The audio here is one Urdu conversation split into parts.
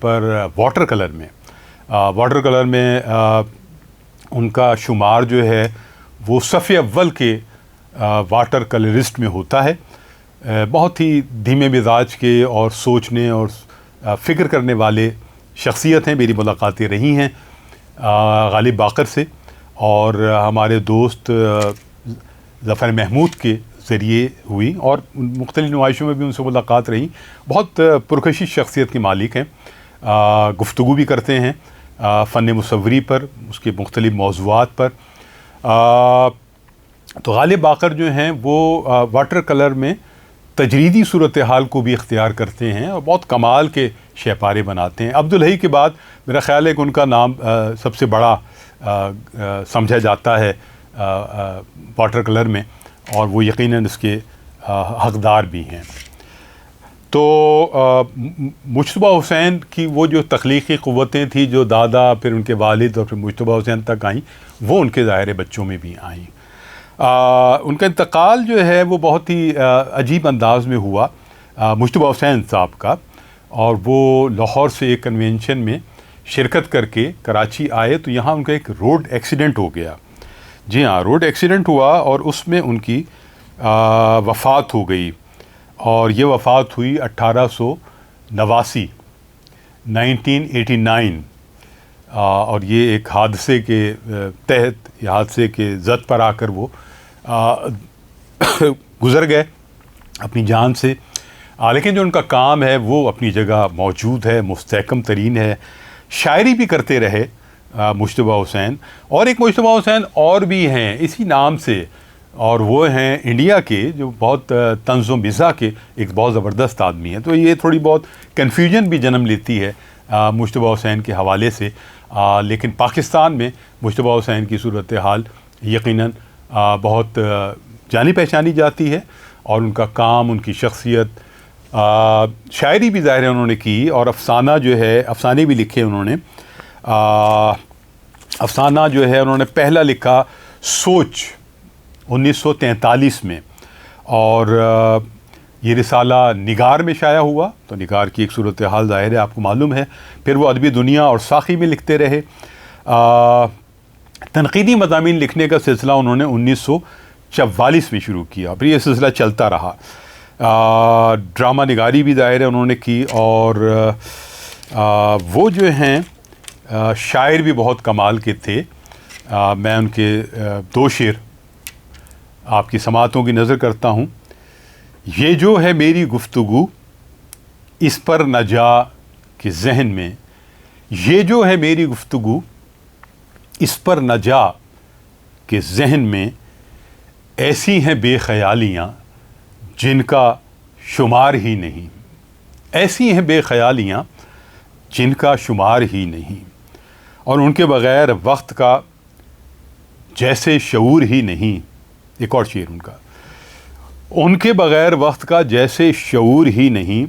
پر واٹر کلر میں ان کا شمار جو ہے وہ صف اول کے واٹر کلرسٹ میں ہوتا ہے. بہت ہی دھیمے مزاج کے اور سوچنے اور فکر کرنے والے شخصیت ہیں. میری ملاقاتیں رہی ہیں غالب باقر سے اور ہمارے دوست ظفر محمود کے ذریعے ہوئی, اور مختلف نمائشوں میں بھی ان سے ملاقات رہی. بہت پرکشش شخصیت کے مالک ہیں, گفتگو بھی کرتے ہیں فن مصوری پر, اس کے مختلف موضوعات پر. تو غالب باقر جو ہیں وہ واٹر کلر میں تجریدی صورتحال کو بھی اختیار کرتے ہیں اور بہت کمال کے شہ پارے بناتے ہیں. عبدالحی کے بعد میرا خیال ہے کہ ان کا نام سب سے بڑا سمجھا جاتا ہے واٹر کلر میں, اور وہ یقیناً اس کے حقدار بھی ہیں. تو مجتبیٰ حسین کی وہ جو تخلیقی قوتیں تھیں جو دادا پھر ان کے والد اور پھر مجتبیٰ حسین تک آئیں, وہ ان کے ظاہر بچوں میں بھی آئیں. ان کا انتقال جو ہے وہ بہت ہی عجیب انداز میں ہوا مجتبیٰ حسین صاحب کا, اور وہ لاہور سے ایک کنونشن میں شرکت کر کے کراچی آئے تو یہاں ان کا ایک روڈ ایکسیڈنٹ ہو گیا. جی ہاں, روڈ ایکسیڈنٹ ہوا اور اس میں ان کی وفات ہو گئی, اور یہ وفات ہوئی 1889 1989, اور یہ ایک حادثے کے تحت یا حادثے کے زد پر آ کر وہ گزر گئے اپنی جان سے. لیکن جو ان کا کام ہے وہ اپنی جگہ موجود ہے, مستحکم ترین ہے. شاعری بھی کرتے رہے مجتبیٰ حسین, اور ایک مجتبیٰ حسین اور بھی ہیں اسی نام سے, اور وہ ہیں انڈیا کے جو بہت طنز و مزاح کے ایک بہت زبردست آدمی ہیں. تو یہ تھوڑی بہت کنفیوژن بھی جنم لیتی ہے مجتبیٰ حسین کے حوالے سے, لیکن پاکستان میں مجتبیٰ حسین کی صورتحال یقیناً بہت جانی پہچانی جاتی ہے, اور ان کا کام, ان کی شخصیت, شاعری بھی ظاہر انہوں نے کی, اور افسانہ جو ہے, افسانے بھی لکھے انہوں نے. افسانہ جو ہے انہوں نے پہلا لکھا سوچ 1943 میں, اور یہ رسالہ نگار میں شائع ہوا. تو نگار کی ایک صورتحال ظاہر ہے آپ کو معلوم ہے. پھر وہ ادبی دنیا اور ساخی میں لکھتے رہے. تنقیدی مضامین لکھنے کا سلسلہ انہوں نے 1944 میں شروع کیا, پھر یہ سلسلہ چلتا رہا. ڈرامہ نگاری بھی ظاہر ہے انہوں نے کی, اور وہ جو ہیں شاعر بھی بہت کمال کے تھے. میں ان کے دو شعر آپ کی سماعتوں کی نظر کرتا ہوں. یہ جو ہے میری گفتگو اس پر نہ جا کہ ذہن میں, یہ جو ہے میری گفتگو اس پر نہ جا کہ ذہن میں, ایسی ہیں بے خیالیاں جن کا شمار ہی نہیں, ایسی ہیں بے خیالیاں جن کا شمار ہی نہیں, اور ان کے بغیر وقت کا جیسے شعور ہی نہیں. ایک اور شعر ان کا, ان کے بغیر وقت کا جیسے شعور ہی نہیں,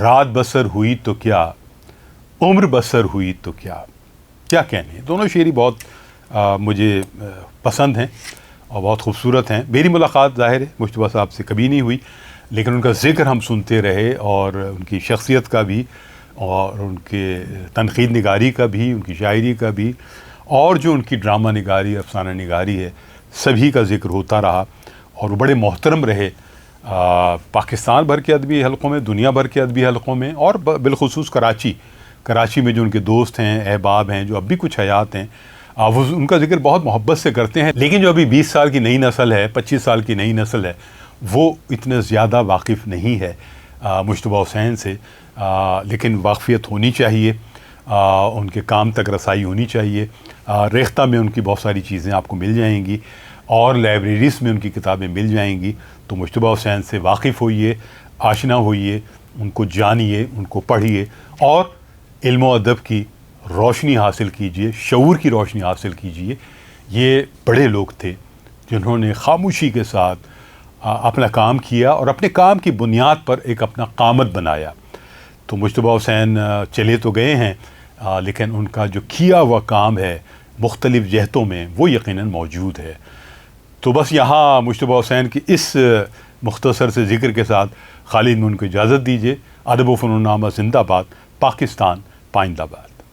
رات بسر ہوئی تو کیا, عمر بسر ہوئی تو کیا. کیا کہنے, دونوں شعری بہت مجھے پسند ہیں اور بہت خوبصورت ہیں. میری ملاقات ظاہر ہے مجتبیٰ صاحب سے کبھی نہیں ہوئی, لیکن ان کا ذکر ہم سنتے رہے, اور ان کی شخصیت کا بھی, اور ان کے تنقید نگاری کا بھی, ان کی شاعری کا بھی, اور جو ان کی ڈرامہ نگاری, افسانہ نگاری ہے, سبھی کا ذکر ہوتا رہا. اور وہ بڑے محترم رہے پاکستان بھر کے ادبی حلقوں میں, دنیا بھر کے ادبی حلقوں میں, اور بالخصوص کراچی میں جو ان کے دوست ہیں, احباب ہیں, جو اب بھی کچھ حیات ہیں, وہ ان کا ذکر بہت محبت سے کرتے ہیں. لیکن جو ابھی 20 سال کی نئی نسل ہے, 25 سال کی نئی نسل ہے, وہ اتنے زیادہ واقف نہیں ہے مجتبیٰ حسین سے. لیکن واقفیت ہونی چاہیے, ان کے کام تک رسائی ہونی چاہیے. ریختہ میں ان کی بہت ساری چیزیں آپ کو مل جائیں گی, اور لائبریریز میں ان کی کتابیں مل جائیں گی. تو مجتبیٰ حسین سے واقف ہوئیے, آشنا ہوئیے, ان کو جانیے, ان کو پڑھیے, اور علم و ادب کی روشنی حاصل کیجیے, شعور کی روشنی حاصل کیجیے. یہ بڑے لوگ تھے جنہوں نے خاموشی کے ساتھ اپنا کام کیا, اور اپنے کام کی بنیاد پر ایک اپنا قامت بنایا. تو مجتبیٰ حسین چلے تو گئے ہیں, لیکن ان کا جو کیا ہوا کام ہے مختلف جہتوں میں, وہ یقیناً موجود ہے. تو بس یہاں مجتبیٰ حسین کی اس مختصر سے ذکر کے ساتھ خالد میں ان کو اجازت دیجیے. ادب و فنون نامہ زندہ باد، پاکستان پائندہ باد.